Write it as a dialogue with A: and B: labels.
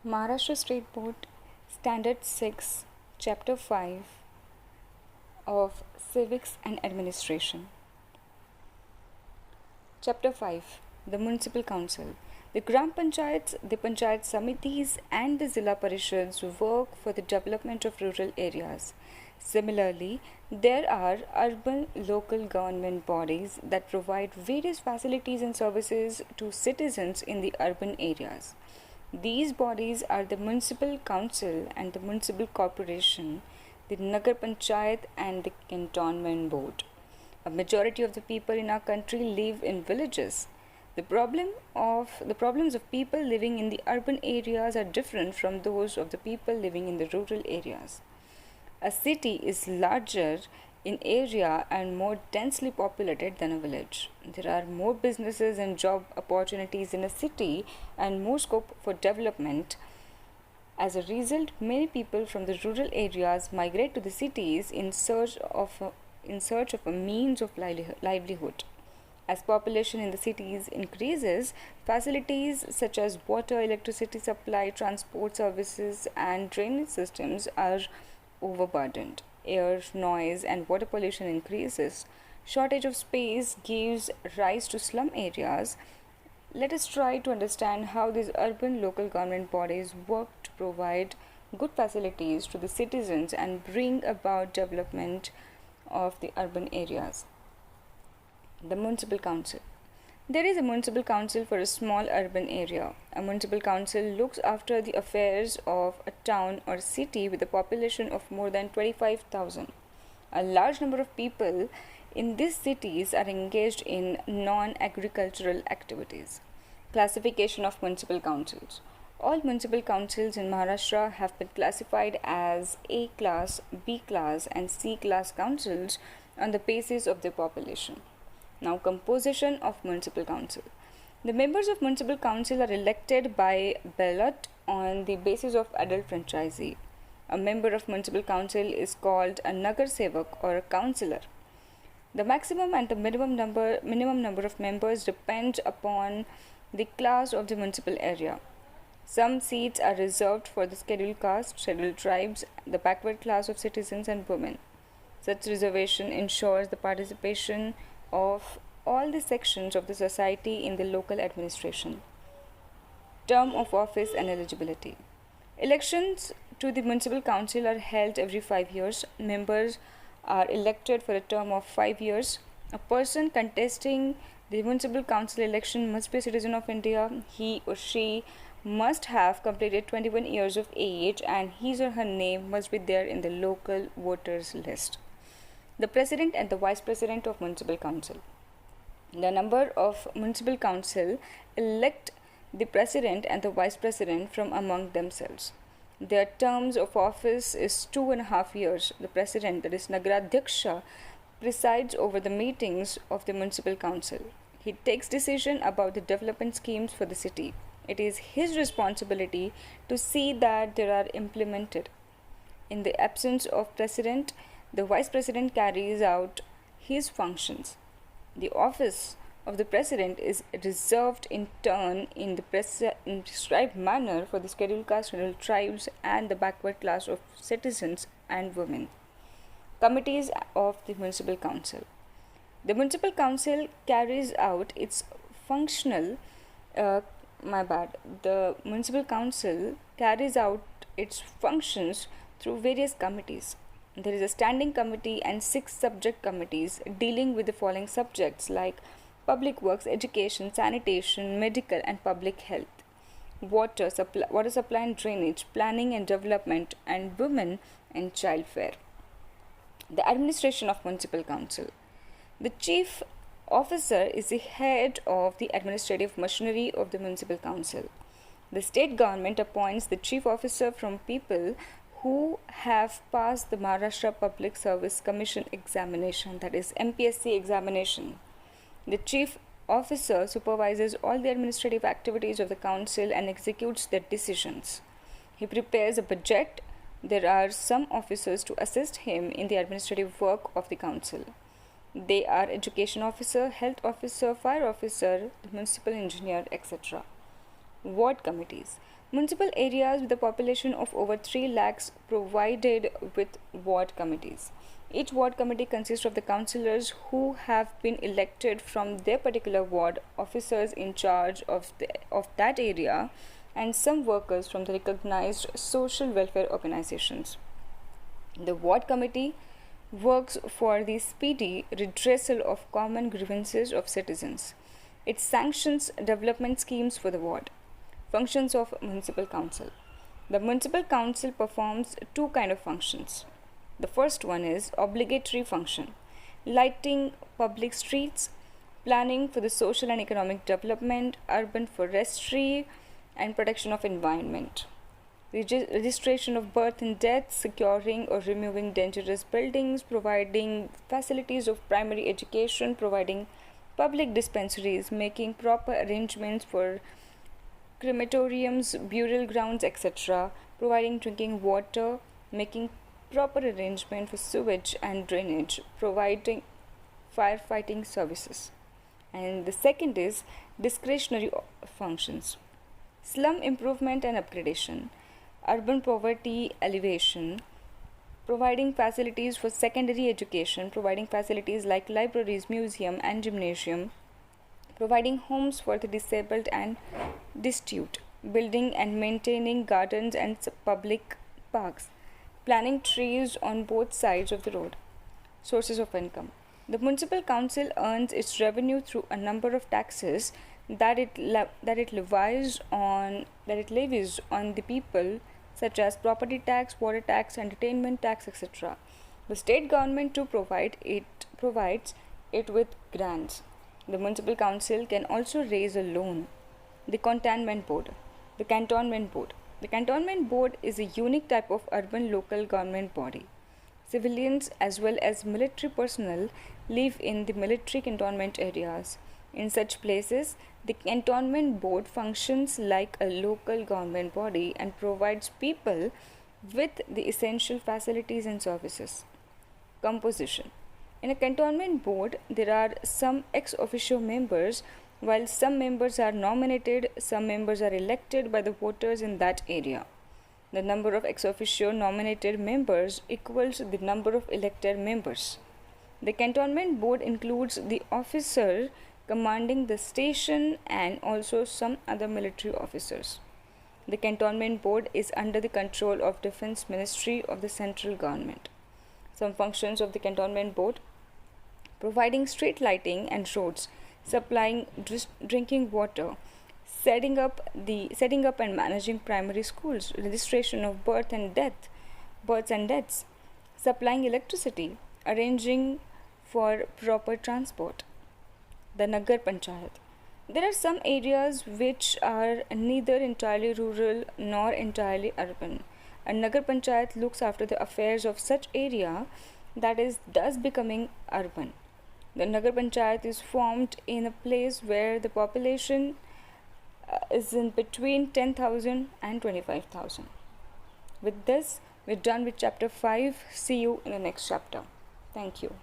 A: Maharashtra State Board, Standard 6, Chapter 5 of Civics and Administration. Chapter 5, the Municipal Council. The Gram Panchayats, the Panchayat Samitis, and the Zilla Parishads work for the development of rural areas. Similarly, there are urban local government bodies that provide various facilities and services to citizens in the urban areas. These bodies are the Municipal Council and the Municipal Corporation, the Nagar Panchayat and the Cantonment Board. A majority of the people in our country live in villages. The problems of people living in the urban areas are different from those of the people living in the rural areas. A city is larger in area and more densely populated than a village. There are more businesses and job opportunities in a city and more scope for development. As a result, many people from the rural areas migrate to the cities in search of a means of livelihood. As population in the cities increases, facilities such as water, electricity supply, transport services, and drainage systems are overburdened. Air, noise, and water pollution increases. Shortage of space gives rise to slum areas. Let us try to understand how these urban local government bodies work to provide good facilities to the citizens and bring about development of the urban areas. The Municipal Council. There is a municipal council for a small urban area. A municipal council looks after the affairs of a town or city with a population of more than 25,000. A large number of people in these cities are engaged in non-agricultural activities. Classification of municipal councils. All municipal councils in Maharashtra have been classified as A class, B class, and C class councils on the basis of their population. Now, composition of municipal council. The members of municipal council are elected by ballot on the basis of adult franchisee. A member of municipal council is called a Nagar Sevak or a councillor. The maximum and the minimum number of members depend upon the class of the municipal area. Some seats are reserved for the scheduled caste, scheduled tribes, the backward class of citizens, and women. Such reservation ensures the participation of all the sections of the society in the local administration. Term of office and eligibility. Elections to the municipal council are held every 5 years. Members are elected for a term of 5 years. A person contesting the municipal council election must be a citizen of India. He or she must have completed 21 years of age and his or her name must be there in the local voters list. The President and the Vice President of Municipal Council. The number of Municipal Council elect the President and the Vice President from among themselves. Their terms of office is 2.5 years. The President, that is Nagaradhyaksha, presides over the meetings of the Municipal Council. He takes decision about the development schemes for the city. It is his responsibility to see that they are implemented. In the absence of President, the Vice President carries out his functions. The office of the President is reserved in turn in the prescribed manner for the scheduled caste, scheduled tribes, and the backward class of citizens and women. Committees of the Municipal Council. The Municipal Council carries out its functional. The Municipal Council carries out its functions through various committees. There is a standing committee and 6 subject committees dealing with the following subjects like public works, education, sanitation, medical and public health, water supply and drainage, planning and development, and women and child welfare. The administration of municipal council. The chief officer is the head of the administrative machinery of the municipal council. The state government appoints the chief officer from people who have passed the Maharashtra Public Service Commission examination, that is MPSC examination. The chief officer supervises all the administrative activities of the council and executes their decisions. He prepares a budget. There are some officers to assist him in the administrative work of the council. They are education officer, health officer, fire officer, the municipal engineer, etc. Ward committees. Municipal areas with a population of over 3 lakhs provided with ward committees. Each ward committee consists of the councillors who have been elected from their particular ward, officers in charge of that area, and some workers from the recognized social welfare organizations. The ward committee works for the speedy redressal of common grievances of citizens. It sanctions development schemes for the ward. Functions of municipal council. The municipal council performs two kinds of functions. The first one is obligatory function, lighting public streets, planning for the social and economic development, urban forestry, and protection of environment. Registration of birth and death, securing or removing dangerous buildings, providing facilities of primary education, providing public dispensaries, making proper arrangements for crematoriums, burial grounds, etc., providing drinking water, making proper arrangement for sewage and drainage, providing firefighting services. And the second is discretionary functions: slum improvement and upgradation, urban poverty alleviation, providing facilities for secondary education, providing facilities like libraries, museum, and gymnasium, providing homes for the disabled and destitute, building and maintaining gardens and public parks, planting trees on both sides of the road. Sources of income. The municipal council earns its revenue through a number of taxes that it levies on the people, such as property tax, water tax, entertainment tax, etc. The state government too provides it with grants. The municipal council can also raise a loan. The Cantonment Board. The Cantonment Board. The Cantonment Board is a unique type of urban local government body. Civilians as well as military personnel live in the military cantonment areas. In such places, the Cantonment Board functions like a local government body and provides people with the essential facilities and services. Composition. In a cantonment board, there are some ex officio members, while some members are nominated, some members are elected by the voters in that area. The number of ex officio nominated members equals the number of elected members. The cantonment board includes the officer commanding the station and also some other military officers. The cantonment board is under the control of Defense Ministry of the central government. Some functions of the cantonment board: providing street lighting and roads, supplying drinking water, setting up and managing primary schools, registration of births and deaths, supplying electricity, arranging for proper transport. The Nagar Panchayat. There are some areas which are neither entirely rural nor entirely urban. A Nagar Panchayat looks after the affairs of such area that is thus becoming urban. The Nagar Panchayat is formed in a place where the population is in between 10,000 and 25,000. With this, we're done with chapter 5. See you in the next chapter. Thank you.